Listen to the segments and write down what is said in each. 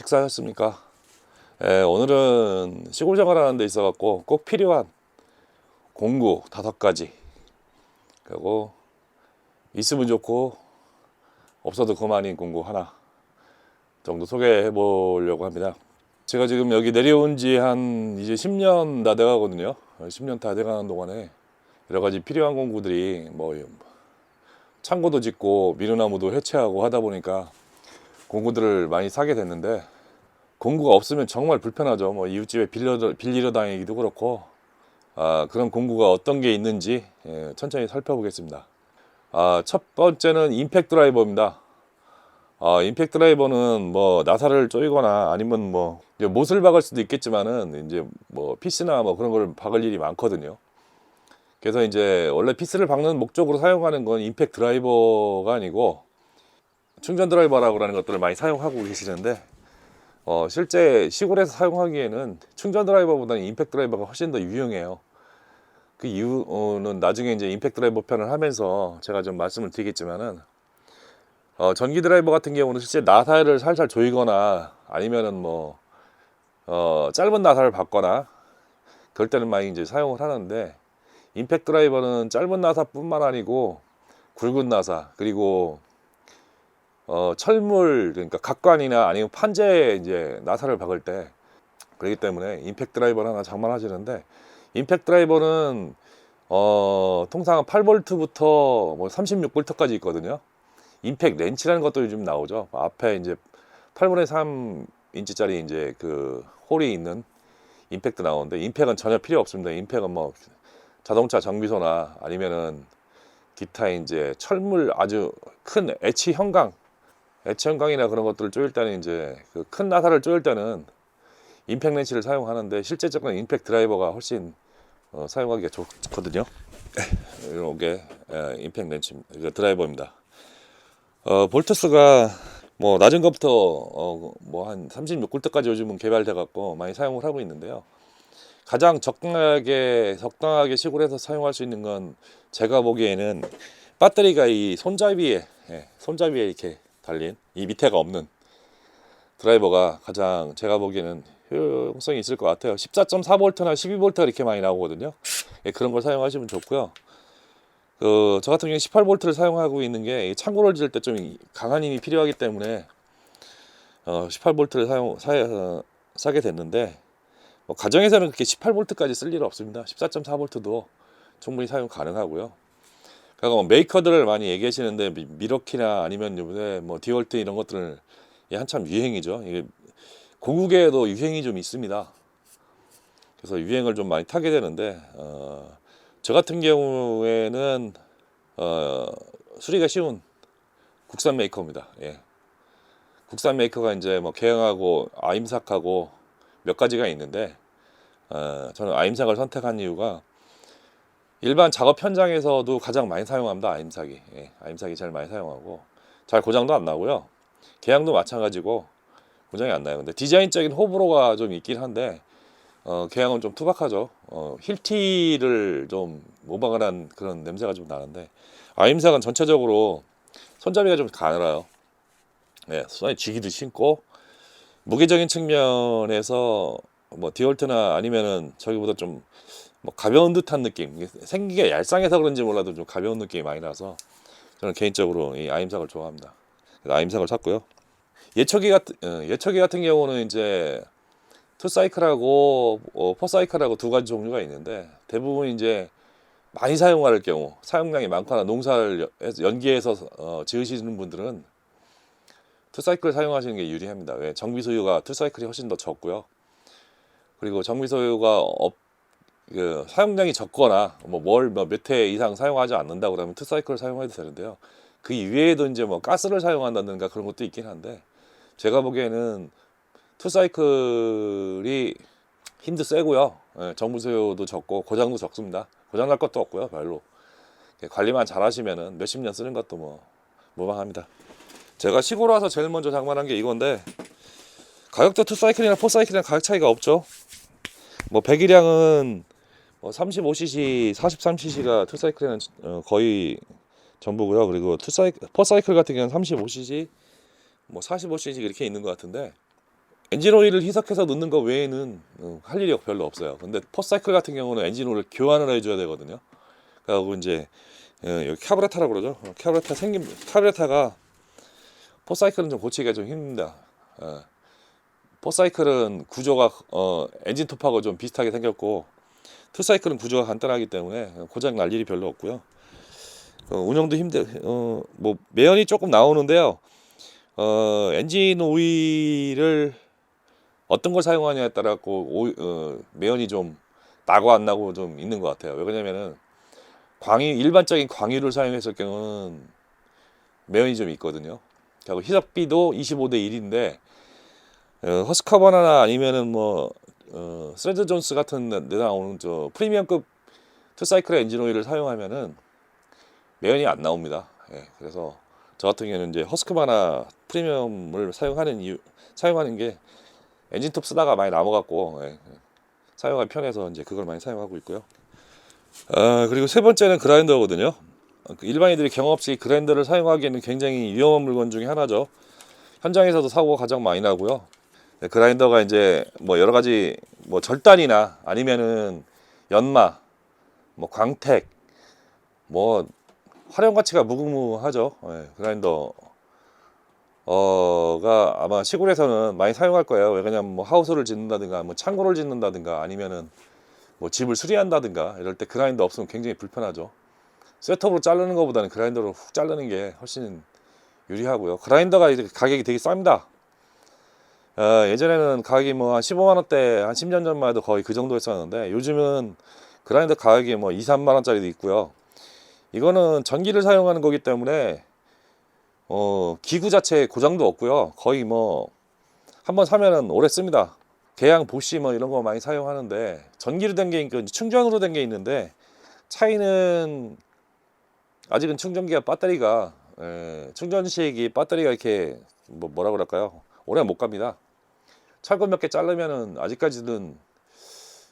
식사하셨습니까? 오늘은 시골 생활하는 데 있어갖고 꼭 필요한 공구 5가지, 그리고 있으면 좋고 없어도 그만인 공구 하나 정도 소개해 보려고 합니다. 제가 지금 여기 내려온 지 한 이제 10년 다 돼가거든요. 10년 다 돼가는 동안에 여러 가지 필요한 공구들이 뭐 창고도 짓고 미루나무도 해체하고 하다 보니까 공구들을 많이 사게 됐는데, 공구가 없으면 정말 불편하죠. 뭐 이웃집에 빌리러 다니기도 그렇고, 그런 공구가 어떤 게 있는지 천천히 살펴보겠습니다. 첫 번째는 임팩 드라이버입니다. 임팩 드라이버는 뭐 나사를 조이거나 아니면 뭐 이제 못을 박을 수도 있겠지만은 이제 뭐 피스나 뭐 그런 걸 박을 일이 많거든요. 그래서 이제 원래 피스를 박는 목적으로 사용하는 건 임팩 드라이버가 아니고 충전 드라이버라고 하는 것들을 많이 사용하고 계시는데, 실제 시골에서 사용하기에는 충전 드라이버보다는 임팩 드라이버가 훨씬 더 유용해요. 그 이유는 나중에 이제 임팩 드라이버 편을 하면서 제가 좀 말씀을 드리겠지만은, 전기 드라이버 같은 경우는 실제 나사를 살살 조이거나 아니면은 뭐 짧은 나사를 받거나 그럴 때는 많이 이제 사용을 하는데, 임팩 드라이버는 짧은 나사뿐만 아니고 굵은 나사, 그리고 철물, 그러니까 각관이나 아니면 판재에 이제 나사를 박을 때, 그렇기 때문에 임팩 드라이버를 하나 장만하시는데, 임팩 드라이버는 통상 8V부터 뭐 36V까지 있거든요. 임팩 렌치라는 것도 요즘 나오죠. 앞에 이제 8분의 3인치짜리 이제 그 홀이 있는 임팩도 나오는데, 임팩은 전혀 필요 없습니다. 임팩은 뭐 자동차 정비소나 아니면은 기타 이제 철물 아주 큰 애치 형광이나 그런 것들을 조일 때는 이제 그 큰 나사를 조일 때는 임팩 렌치를 사용하는데, 실제적으로 임팩 드라이버가 훨씬 사용하기가 좋거든요. 이게 임팩 렌치 드라이버입니다. 볼트스가 뭐 낮은 것부터 뭐 한 36V까지 요즘은 개발돼 갖고 많이 사용을 하고 있는데요. 가장 적당하게 시골에서 사용할 수 있는 건 제가 보기에는 배터리가 이 손잡이에 이렇게 달린 이 밑에가 없는 드라이버가 가장 제가 보기에는 효용성이 있을 것 같아요. 14.4V나 12V 이렇게 많이 나오거든요. 그런 걸 사용하시면 좋고요. 저 같은 경우는 18V를 사용하고 있는 게 창고를 지을 때 좀 강한 힘이 필요하기 때문에 18V를 사게 됐는데, 뭐 가정에서는 그렇게 18V까지 쓸 일은 없습니다. 14.4V도 충분히 사용 가능하고요. 그러니까 뭐 메이커들을 많이 얘기하시는데, 미러키나 아니면 요새 뭐 디월트 이런 것들은 한참 유행이죠. 이게 공구계에도 유행이 좀 있습니다. 그래서 유행을 좀 많이 타게 되는데, 저 같은 경우에는 수리가 쉬운 국산 메이커입니다. 국산 메이커가 이제 뭐 개형하고 아임삭하고 몇 가지가 있는데, 저는 아임삭을 선택한 이유가 일반 작업 현장에서도 가장 많이 사용합니다. 아임삭이 제일 많이 사용하고 잘 고장도 안 나고요. 개양도 마찬가지고 고장이 안 나요. 근데 디자인적인 호불호가 좀 있긴 한데, 개양은 좀 투박하죠. 힐티를 좀 모방을 한 그런 냄새가 좀 나는데, 아임삭은 전체적으로 손잡이가 좀 가늘어요. 손에 쥐기도 쉽고, 무게적인 측면에서 뭐 디올트나 아니면은 저기보다 좀 뭐 가벼운 듯한 느낌, 생긴 게 얄쌍해서 그런지 몰라도 좀 가벼운 느낌이 많이 나서 저는 개인적으로 이 아임삭을 좋아합니다. 그래서 아임삭을 샀고요. 예초기 같은 경우는 이제 투사이클하고 포사이클하고 두 가지 종류가 있는데, 대부분 이제 많이 사용할 경우, 사용량이 많거나 농사를 연기해서 지으시는 분들은 투사이클을 사용하시는 게 유리합니다. 왜? 정비 소요가 투사이클이 훨씬 더 적고요. 그리고 정비 소요가 사용량이 적거나 몇 회 이상 사용하지 않는다 그러면 투사이클을 사용해도 되는데요. 그 이외에도 이제 뭐 가스를 사용한다든가 그런 것도 있긴 한데, 제가 보기에는 투사이클이 힘도 세고요. 정비 소요도 적고 고장도 적습니다. 고장 날 것도 없고요. 별로 관리만 잘 하시면은 몇십 년 쓰는 것도 뭐 무방합니다. 제가 시골 와서 제일 먼저 장만한 게 이건데, 가격도 투사이클이나 포사이클이랑 가격 차이가 없죠. 뭐 배기량은 뭐 35cc, 43cc가 투사이클에는 거의 전부고요. 그리고 포사이클 같은 경우는 35cc, 뭐 45cc 이렇게 있는 것 같은데, 엔진 오일을 희석해서 넣는 거 외에는 할 일이 별로 없어요. 근데 포사이클 같은 경우는 엔진 오일을 교환을 해줘야 되거든요. 그리고 이제 여기 카브레타라고 그러죠. 카브레타가 포사이클은 좀 고치기가 좀 힘듭니다. 포사이클은 구조가 엔진 톱하고 좀 비슷하게 생겼고, 투사이클은 구조가 간단하기 때문에 고장 날 일이 별로 없고요. 운영도 뭐 매연이 조금 나오는데요. 엔진 오일을 어떤 걸 사용하냐에 따라 매연이 좀 나고 안 나고 좀 있는 것 같아요. 왜 그러냐면은 일반적인 광유를 사용했을 경우는 매연이 좀 있거든요. 그리고 희석비도 25대 1인데 허스커버나나 아니면은 뭐 스레드 존스 같은 데 나오는 저 프리미엄급 투사이클의 엔진 오일을 사용하면은 매연이 안 나옵니다. 예, 그래서 저 같은 경우는 이제 허스커버나 프리미엄을 사용하는 게 엔진톱 쓰다가 많이 남아갖고 사용하기 편해서 이제 그걸 많이 사용하고 있고요. 그리고 세 번째는 그라인더거든요. 일반인들이 경험 없이 그라인더를 사용하기에는 굉장히 위험한 물건 중에 하나죠. 현장에서도 사고가 가장 많이 나고요. 그라인더가 이제 뭐 여러 가지 뭐 절단이나 아니면은 연마, 뭐 광택, 뭐 활용 가치가 무궁무하죠. 그라인더 가 아마 시골에서는 많이 사용할 거예요. 왜냐면 뭐 하우스를 짓는다든가 뭐 창고를 짓는다든가 아니면은 뭐 집을 수리한다든가 이럴 때 그라인더 없으면 굉장히 불편하죠. 셋업으로 자르는 것보다는 그라인더로 훅 자르는 게 훨씬 유리하고요. 그라인더가 이제 가격이 되게 쌉니다. 예전에는 가격이 뭐 한 15만 원대 한 10년 전만 해도 거의 그 정도 했었는데 요즘은 그라인더 가격이 뭐 2, 3만 원짜리도 있고요. 이거는 전기를 사용하는 거기 때문에 기구 자체에 고장도 없고요. 거의 뭐 한번 사면은 오래 씁니다. 계양 보시 뭐 이런 거 많이 사용하는데 전기로 된 게 있고 충전으로 된 게 있는데 차이는 아직은 충전기가 배터리가 충전식이 배터리가 이렇게 뭐라 그럴까요? 오래 못 갑니다. 철근 몇 개 자르면은 아직까지는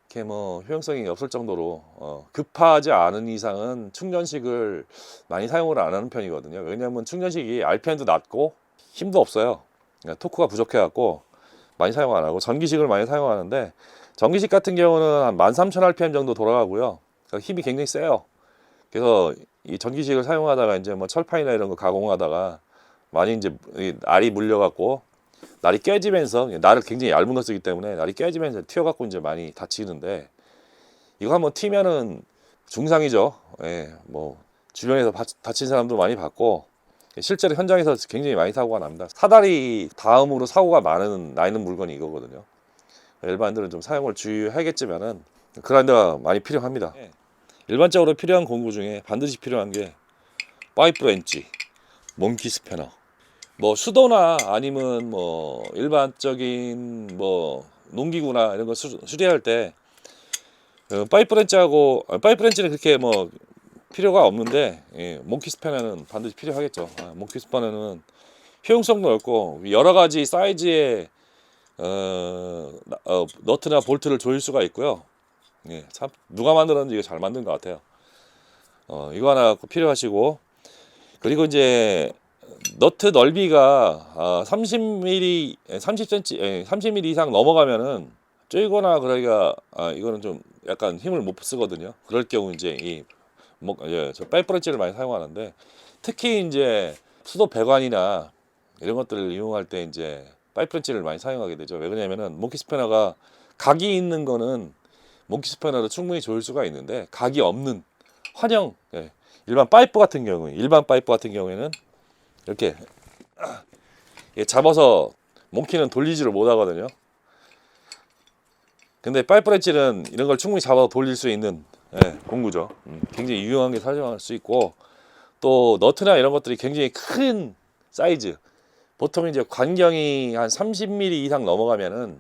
이렇게 뭐 효용성이 없을 정도로 급하지 않은 이상은 충전식을 많이 사용을 안 하는 편이거든요. 왜냐하면 충전식이 RPM도 낮고 힘도 없어요. 그러니까 토크가 부족해 갖고 많이 사용 안 하고 전기식을 많이 사용하는데 전기식 같은 경우는 한 13,000rpm 정도 돌아가고요. 그러니까 힘이 굉장히 세요. 그래서 이 전기식을 사용하다가 이제 뭐 철판이나 이런 거 가공하다가 많이 이제 날이 물려 갖고 날이 깨지면서 날을 굉장히 얇은 거 쓰기 때문에 날이 깨지면서 튀어갖고 이제 많이 다치는데 이거 한번 튀면은 중상이죠. 뭐 주변에서 다친 사람도 많이 봤고 실제로 현장에서 굉장히 많이 사고가 납니다. 사다리 다음으로 사고가 나는 물건이 이거거든요. 일반인들은 좀 사용을 주의하겠지만은 그라인더가 많이 필요합니다. 일반적으로 필요한 공구 중에 반드시 필요한 게 파이프 렌치, 몽키 스패너. 뭐 수도나 아니면 뭐 일반적인 뭐 농기구나 이런 거 수리할 때 파이프 렌치는 그렇게 뭐 필요가 없는데 몽키 스패너는 반드시 필요하겠죠. 몽키 스패너는 효용성도 넓고 여러 가지 사이즈의 너트나 볼트를 조일 수가 있고요. 참 누가 만들었는지 이거 잘 만든 것 같아요. 이거 하나 꼭 필요하시고 그리고 이제 너트 넓이가 30mm, 30cm, 30mm 이상 넘어가면은 쪼이거나 그러기가 이거는 좀 약간 힘을 못 쓰거든요. 그럴 경우 이제 저 파이프 렌치를 많이 사용하는데 특히 이제 수도 배관이나 이런 것들을 이용할 때 이제 파이프 렌치를 많이 사용하게 되죠. 왜 그러냐면은 몽키 스패너가 각이 있는 거는 몽키 스패너로 충분히 조일 수가 있는데 각이 없는 일반 파이프 같은 경우에는 이렇게 잡아서 몽키는 돌리지를 못하거든요. 근데 파이프 렌치는 이런 걸 충분히 잡아서 돌릴 수 있는 공구죠. 굉장히 유용한 게 사용할 수 있고 또 너트나 이런 것들이 굉장히 큰 사이즈 보통 이제 관경이 한 30mm 이상 넘어가면은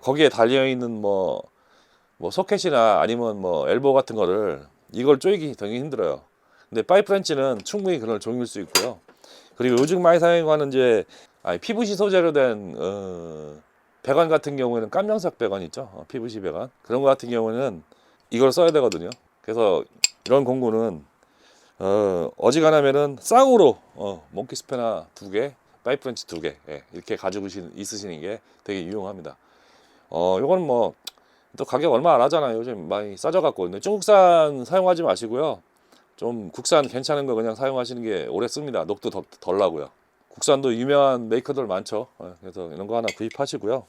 거기에 달려 있는 뭐 소켓이나 아니면 뭐 엘보 같은 거를 이걸 조이기 되게 힘들어요. 근데 파이프 렌치는 충분히 그걸 조일 수 있고요. 그리고 요즘 많이 사용하는 이제 PVC 소재로 된 배관 같은 경우에는 깜장석 배관 있죠. PVC 배관 그런 거 같은 경우는 이걸 써야 되거든요. 그래서 이런 공구는 어지간하면은 쌍으로 몽키 스패너 2개 파이프 렌치 2개 이렇게 가지고 있으시는 게 되게 유용합니다. 요거는 뭐 또 가격 얼마 안 하잖아요. 요즘 많이 싸져갖고. 근데 중국산 사용하지 마시고요. 좀 국산 괜찮은 거 그냥 사용하시는 게 오래 씁니다. 녹도 덜 나고요. 국산도 유명한 메이커들 많죠. 그래서 이런 거 하나 구입하시고요.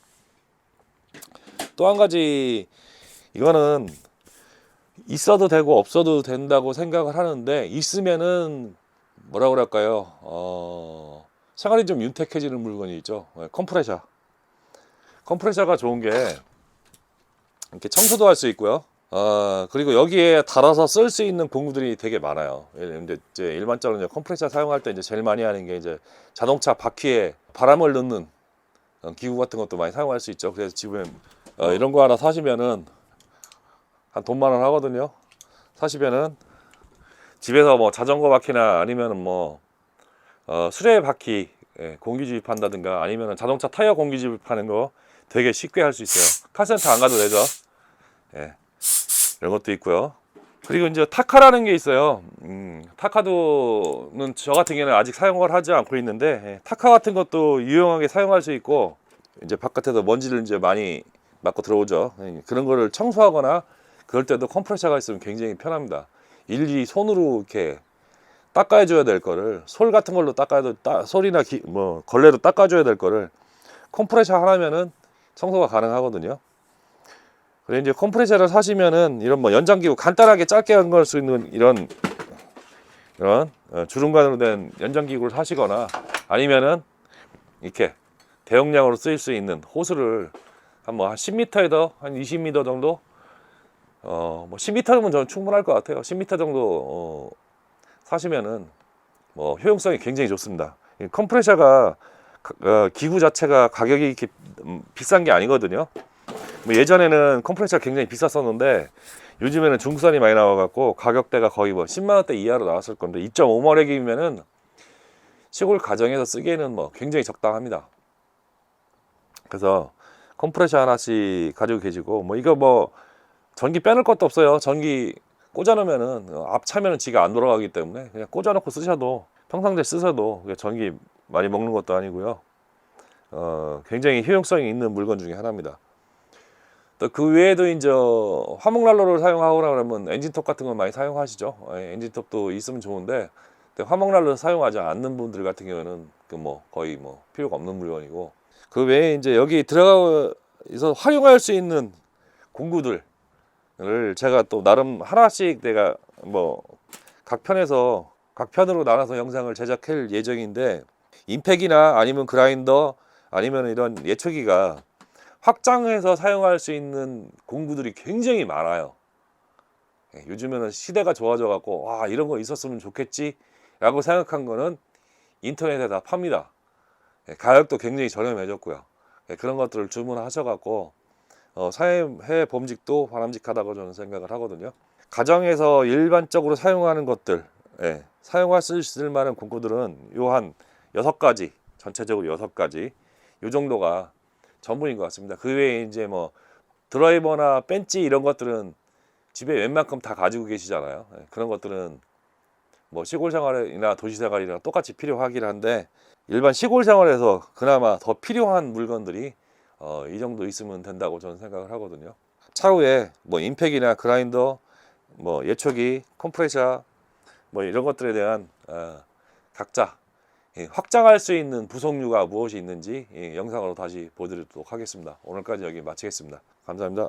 또 한 가지, 이거는 있어도 되고 없어도 된다고 생각을 하는데, 있으면은 뭐라 그럴까요? 생활이 좀 윤택해지는 물건이 있죠. 컴프레셔. 컴프레셔가 좋은 게 이렇게 청소도 할 수 있고요. 그리고 여기에 달아서 쓸 수 있는 공구들이 되게 많아요. 이제 일반적으로 컴프레셔 사용할 때 이제 제일 많이 하는 게 이제 자동차 바퀴에 바람을 넣는 기구 같은 것도 많이 사용할 수 있죠. 그래서 집에 이런 거 하나 사시면은 한 돈 10,000원 하거든요. 사시면은 집에서 뭐 자전거 바퀴나 아니면은 뭐 수레 바퀴 공기 주입한다든가 아니면은 자동차 타이어 공기 주입하는 거 되게 쉽게 할 수 있어요. 카센터 안 가도 되죠. 이런 것도 있고요. 그리고 이제 타카라는 게 있어요. 타카도는 저 같은 경우는 아직 사용을 하지 않고 있는데, 타카 같은 것도 유용하게 사용할 수 있고, 이제 바깥에서 먼지를 이제 많이 맞고 들어오죠. 그런 거를 청소하거나 그럴 때도 컴프레셔가 있으면 굉장히 편합니다. 일일이 손으로 이렇게 닦아줘야 될 거를, 솔 같은 걸로 닦아도 솔이나 뭐 걸레로 닦아줘야 될 거를 컴프레셔 하나면은 청소가 가능하거든요. 그래 이제 컴프레셔를 사시면은 이런 뭐 연장기구 간단하게 짧게 연결할 수 있는 이런 주름관으로 된 연장기구를 사시거나 아니면은 이렇게 대용량으로 쓰일 수 있는 호스를 한 10m에서 한 20m 정도 뭐 10m면 저는 충분할 것 같아요. 10m 정도 사시면은 뭐 효용성이 굉장히 좋습니다. 컴프레셔가 기구 자체가 가격이 이렇게 비싼 게 아니거든요. 뭐 예전에는 컴프레셔가 굉장히 비쌌었는데 요즘에는 중국산이 많이 나와갖고 가격대가 거의 뭐 10만원대 이하로 나왔을 건데 2.5마력이면은 시골 가정에서 쓰기에는 뭐 굉장히 적당합니다. 그래서 컴프레셔 하나씩 가지고 계시고, 뭐 이거 뭐 전기 빼놓을 것도 없어요. 전기 꽂아놓으면은 앞 차면은 지가 안 돌아가기 때문에 그냥 꽂아놓고 쓰셔도, 평상시에 쓰셔도 전기 많이 먹는 것도 아니고요. 굉장히 효용성이 있는 물건 중에 하나입니다. 또 그 외에도 이제 화목난로를 사용하거나 그러면 엔진톱 같은 거 많이 사용하시죠. 엔진톱도 있으면 좋은데 화목난로를 사용하지 않는 분들 같은 경우는 그 뭐 거의 뭐 필요가 없는 물건이고, 그 외에 이제 여기 들어가서 활용할 수 있는 공구들을 제가 또 나름 하나씩 내가 뭐 각 편으로 나눠서 영상을 제작할 예정인데, 임팩이나 아니면 그라인더 아니면 이런 예초기가 확장해서 사용할 수 있는 공구들이 굉장히 많아요. 요즘에는 시대가 좋아져 갖고 와 이런 거 있었으면 좋겠지 라고 생각한 거는 인터넷에 다 팝니다. 가격도 굉장히 저렴해졌고요. 그런 것들을 주문하셔 갖고 사회 범직도 바람직하다고 저는 생각을 하거든요. 가정에서 일반적으로 사용하는 것들, 사용할 수 있을 만한 공구들은 요 한 6가지, 전체적으로 6가지 요 정도가 전부인 것 같습니다. 그 외에 이제 뭐 드라이버나 벤치 이런 것들은 집에 웬만큼 다 가지고 계시잖아요. 그런 것들은 뭐 시골 생활이나 도시 생활이랑 똑같이 필요하긴 한데, 일반 시골 생활에서 그나마 더 필요한 물건들이 이 정도 있으면 된다고 저는 생각을 하거든요. 차후에 뭐 임팩이나 그라인더, 뭐 예초기, 컴프레셔 뭐 이런 것들에 대한 각자 확장할 수 있는 부속류가 무엇이 있는지 영상으로 다시 보여드리도록 하겠습니다. 오늘까지 여기 마치겠습니다. 감사합니다.